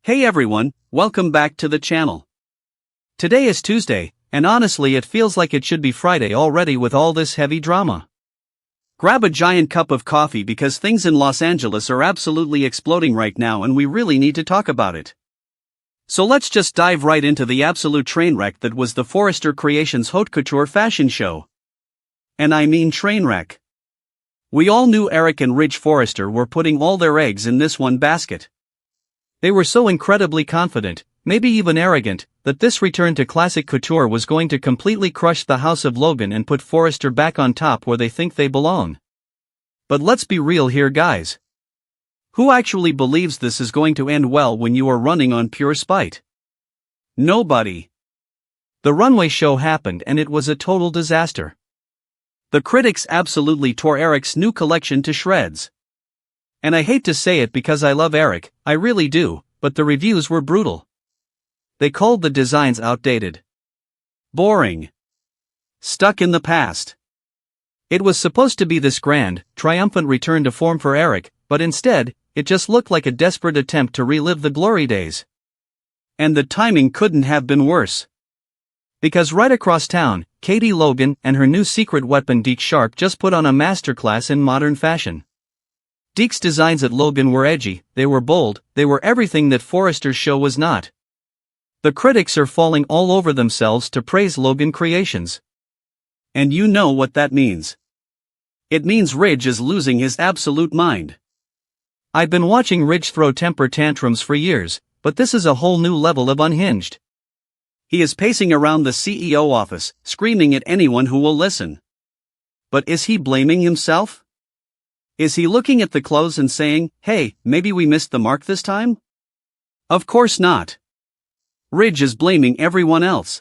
Hey everyone, welcome back to the channel. Today is Tuesday, and honestly it feels like it should be Friday already with all this heavy drama. Grab a giant cup of coffee because things in Los Angeles are absolutely exploding right now and we really need to talk about it. So let's just dive right into the absolute train wreck that was the Forrester Creations Haute Couture fashion show. And I mean train wreck. We all knew Eric and Ridge Forrester were putting all their eggs in this one basket. They were so incredibly confident, maybe even arrogant, that this return to classic couture was going to completely crush the House of Logan and put Forrester back on top where they think they belong. But let's be real here, guys. Who actually believes this is going to end well when you are running on pure spite? Nobody. The runway show happened and it was a total disaster. The critics absolutely tore Eric's new collection to shreds. And I hate to say it because I love Eric, I really do, but the reviews were brutal. They called the designs outdated, boring, stuck in the past. It was supposed to be this grand, triumphant return to form for Eric, but instead, it just looked like a desperate attempt to relive the glory days. And the timing couldn't have been worse. Because right across town, Katie Logan and her new secret weapon Deke Sharp just put on a masterclass in modern fashion. Deke's designs at Logan were edgy, they were bold, they were everything that Forrester's show was not. The critics are falling all over themselves to praise Logan creations. And you know what that means. It means Ridge is losing his absolute mind. I've been watching Ridge throw temper tantrums for years, but this is a whole new level of unhinged. He is pacing around the CEO office, screaming at anyone who will listen. But is he blaming himself? Is he looking at the clothes and saying, hey, maybe we missed the mark this time? Of course not. Ridge is blaming everyone else.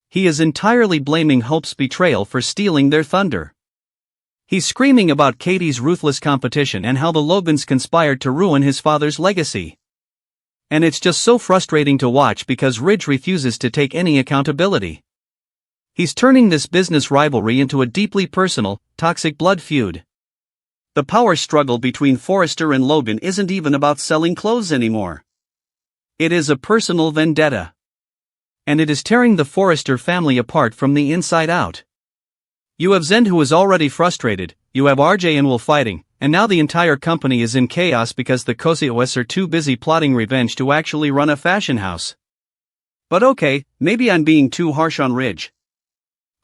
He is entirely blaming Hope's betrayal for stealing their thunder. He's screaming about Katie's ruthless competition and how the Logans conspired to ruin his father's legacy. And it's just so frustrating to watch because Ridge refuses to take any accountability. He's turning this business rivalry into a deeply personal, toxic blood feud. The power struggle between Forrester and Logan isn't even about selling clothes anymore. It is a personal vendetta. And it is tearing the Forrester family apart from the inside out. You have Zen who is already frustrated, you have RJ and Will fighting, and now the entire company is in chaos because the COSIOS are too busy plotting revenge to actually run a fashion house. But okay, maybe I'm being too harsh on Ridge.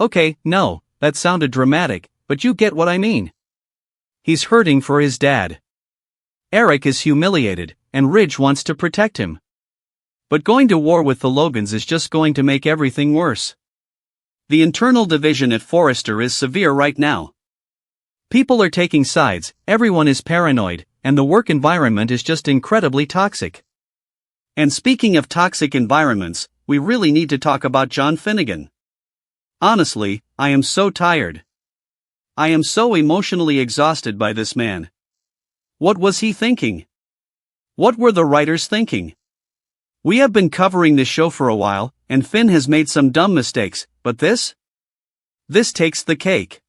Okay, no, that sounded dramatic, but you get what I mean. He's hurting for his dad. Eric is humiliated, and Ridge wants to protect him. But going to war with the Logans is just going to make everything worse. The internal division at Forrester is severe right now. People are taking sides, everyone is paranoid, and the work environment is just incredibly toxic. And speaking of toxic environments, we really need to talk about John Finnegan. Honestly, I am so tired. I am so emotionally exhausted by this man. What was he thinking? What were the writers thinking? We have been covering this show for a while, and Finn has made some dumb mistakes, but this? This takes the cake.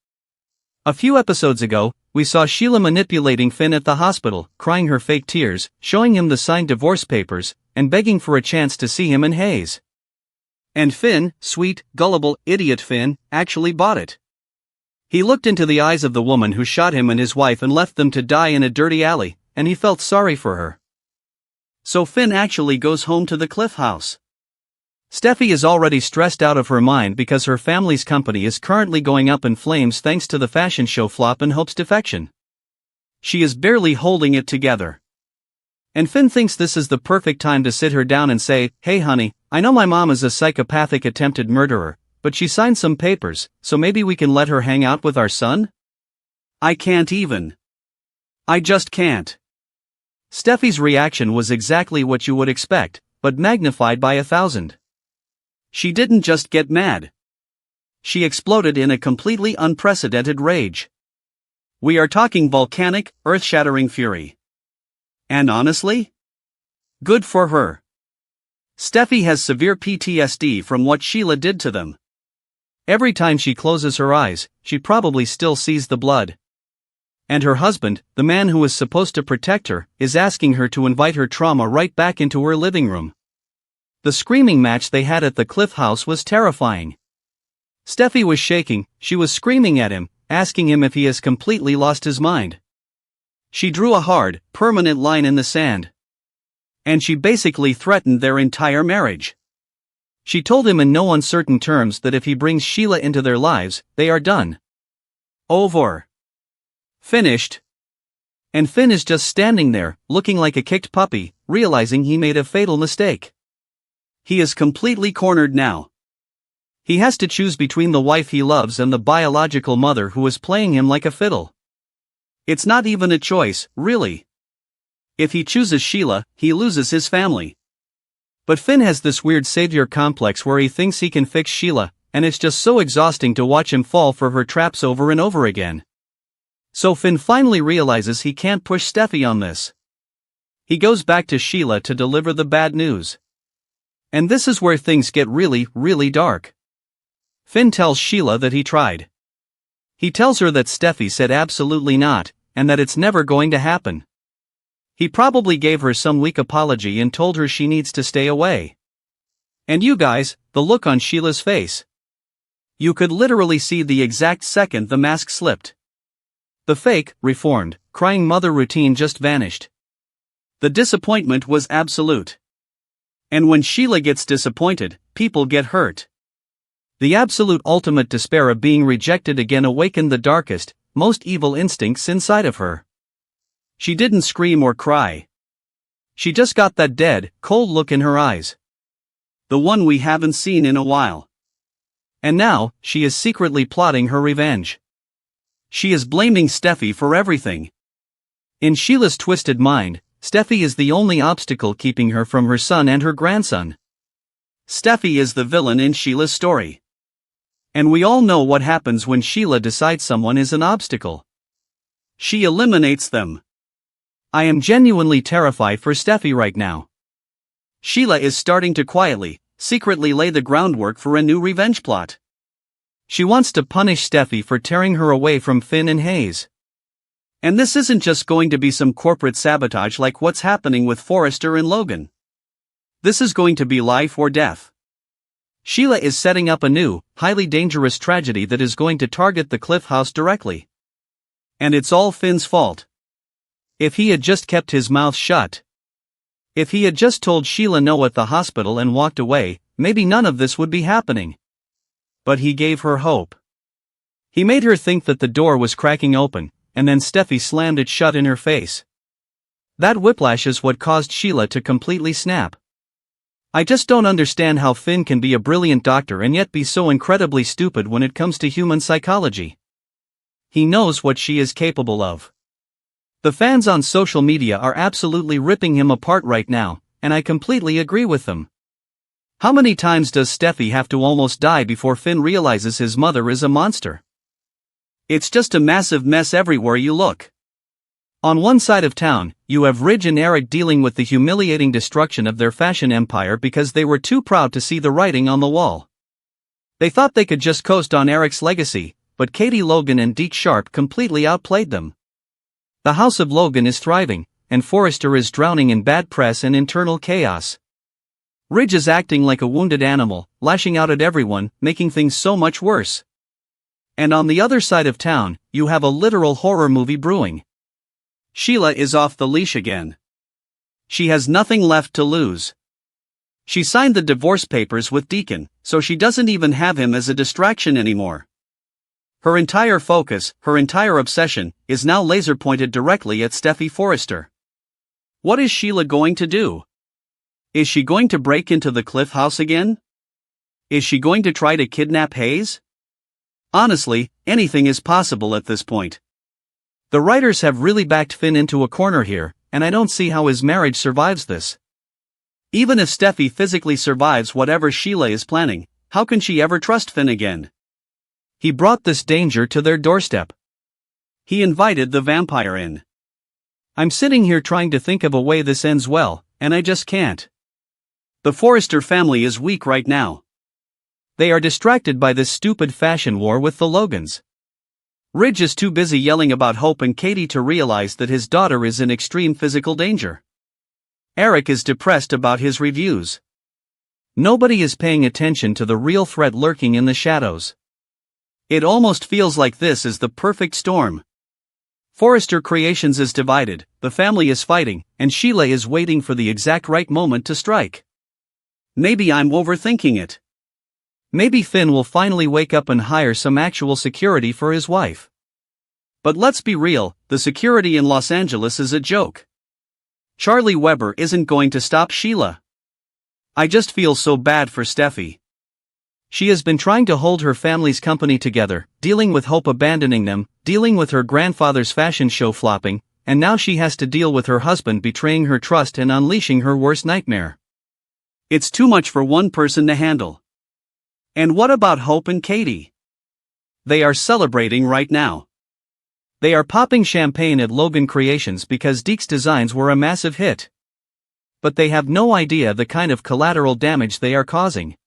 A few episodes ago, we saw Sheila manipulating Finn at the hospital, crying her fake tears, showing him the signed divorce papers, and begging for a chance to see him and Hayes. And Finn, sweet, gullible, idiot Finn, actually bought it. He looked into the eyes of the woman who shot him and his wife and left them to die in a dirty alley, and he felt sorry for her. So Finn actually goes home to the Cliff House. Steffi is already stressed out of her mind because her family's company is currently going up in flames thanks to the fashion show flop and Hope's defection. She is barely holding it together. And Finn thinks this is the perfect time to sit her down and say, hey honey, I know my mom is a psychopathic attempted murderer, but she signed some papers, so maybe we can let her hang out with our son? I can't even. I just can't. Steffi's reaction was exactly what you would expect, but magnified by 1,000. She didn't just get mad. She exploded in a completely unprecedented rage. We are talking volcanic, earth-shattering fury. And honestly? Good for her. Steffi has severe PTSD from what Sheila did to them. Every time she closes her eyes, she probably still sees the blood. And her husband, the man who is supposed to protect her, is asking her to invite her trauma right back into her living room. The screaming match they had at the Cliff House was terrifying. Steffi was shaking, she was screaming at him, asking him if he has completely lost his mind. She drew a hard, permanent line in the sand. And she basically threatened their entire marriage. She told him in no uncertain terms that if he brings Sheila into their lives, they are done. Over. Finished. And Finn is just standing there, looking like a kicked puppy, realizing he made a fatal mistake. He is completely cornered now. He has to choose between the wife he loves and the biological mother who is playing him like a fiddle. It's not even a choice, really. If he chooses Sheila, he loses his family. But Finn has this weird savior complex where he thinks he can fix Sheila, and it's just so exhausting to watch him fall for her traps over and over again. So Finn finally realizes he can't push Steffi on this. He goes back to Sheila to deliver the bad news. And this is where things get really, really dark. Finn tells Sheila that he tried. He tells her that Steffi said absolutely not, and that it's never going to happen. He probably gave her some weak apology and told her she needs to stay away. And you guys, the look on Sheila's face. You could literally see the exact second the mask slipped. The fake, reformed, crying mother routine just vanished. The disappointment was absolute. And when Sheila gets disappointed, people get hurt. The absolute ultimate despair of being rejected again awakened the darkest, most evil instincts inside of her. She didn't scream or cry. She just got that dead, cold look in her eyes. The one we haven't seen in a while. And now, she is secretly plotting her revenge. She is blaming Steffi for everything. In Sheila's twisted mind, Steffi is the only obstacle keeping her from her son and her grandson. Steffi is the villain in Sheila's story. And we all know what happens when Sheila decides someone is an obstacle. She eliminates them. I am genuinely terrified for Steffi right now. Sheila is starting to quietly, secretly lay the groundwork for a new revenge plot. She wants to punish Steffi for tearing her away from Finn and Hayes. And this isn't just going to be some corporate sabotage like what's happening with Forrester and Logan. This is going to be life or death. Sheila is setting up a new, highly dangerous tragedy that is going to target the Cliff House directly. And it's all Finn's fault. If he had just kept his mouth shut. If he had just told Sheila no at the hospital and walked away, maybe none of this would be happening. But he gave her hope. He made her think that the door was cracking open, and then Steffi slammed it shut in her face. That whiplash is what caused Sheila to completely snap. I just don't understand how Finn can be a brilliant doctor and yet be so incredibly stupid when it comes to human psychology. He knows what she is capable of. The fans on social media are absolutely ripping him apart right now, and I completely agree with them. How many times does Steffi have to almost die before Finn realizes his mother is a monster? It's just a massive mess everywhere you look. On one side of town, you have Ridge and Eric dealing with the humiliating destruction of their fashion empire because they were too proud to see the writing on the wall. They thought they could just coast on Eric's legacy, but Katie Logan and Deke Sharp completely outplayed them. The House of Logan is thriving, and Forrester is drowning in bad press and internal chaos. Ridge is acting like a wounded animal, lashing out at everyone, making things so much worse. And on the other side of town, you have a literal horror movie brewing. Sheila is off the leash again. She has nothing left to lose. She signed the divorce papers with Deacon, so she doesn't even have him as a distraction anymore. Her entire focus, her entire obsession, is now laser-pointed directly at Steffi Forrester. What is Sheila going to do? Is she going to break into the Cliff House again? Is she going to try to kidnap Hayes? Honestly, anything is possible at this point. The writers have really backed Finn into a corner here, and I don't see how his marriage survives this. Even if Steffi physically survives whatever Sheila is planning, how can she ever trust Finn again? He brought this danger to their doorstep. He invited the vampire in. I'm sitting here trying to think of a way this ends well, and I just can't. The Forrester family is weak right now. They are distracted by this stupid fashion war with the Logans. Ridge is too busy yelling about Hope and Katie to realize that his daughter is in extreme physical danger. Eric is depressed about his reviews. Nobody is paying attention to the real threat lurking in the shadows. It almost feels like this is the perfect storm. Forrester Creations is divided, the family is fighting, and Sheila is waiting for the exact right moment to strike. Maybe I'm overthinking it. Maybe Finn will finally wake up and hire some actual security for his wife. But let's be real, the security in Los Angeles is a joke. Charlie Weber isn't going to stop Sheila. I just feel so bad for Steffi. She has been trying to hold her family's company together, dealing with Hope abandoning them, dealing with her grandfather's fashion show flopping, and now she has to deal with her husband betraying her trust and unleashing her worst nightmare. It's too much for one person to handle. And what about Hope and Katie? They are celebrating right now. They are popping champagne at Logan Creations because Deke's designs were a massive hit. But they have no idea the kind of collateral damage they are causing.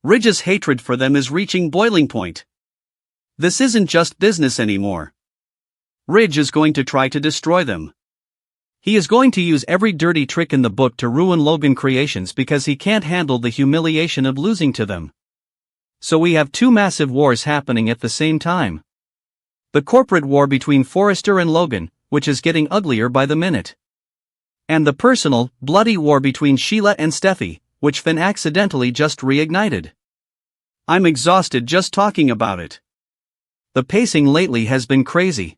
Ridge's hatred for them is reaching boiling point. This isn't just business anymore. Ridge is going to try to destroy them. He is going to use every dirty trick in the book to ruin Logan Creations because he can't handle the humiliation of losing to them. So we have two massive wars happening at the same time. The corporate war between Forrester and Logan, which is getting uglier by the minute. And the personal, bloody war between Sheila and Steffi, which Finn accidentally just reignited. I'm exhausted just talking about it. The pacing lately has been crazy.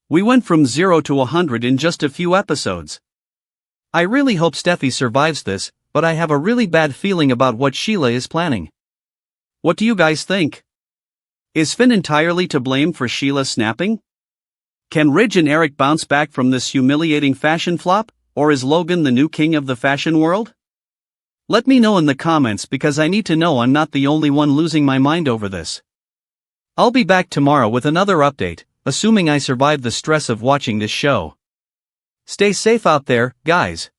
We went from 0 to 100 in just a few episodes. I really hope Steffi survives this, but I have a really bad feeling about what Sheila is planning. What do you guys think? Is Finn entirely to blame for Sheila snapping? Can Ridge and Eric bounce back from this humiliating fashion flop, or is Logan the new king of the fashion world? Let me know in the comments because I need to know I'm not the only one losing my mind over this. I'll be back tomorrow with another update, assuming I survive the stress of watching this show. Stay safe out there, guys.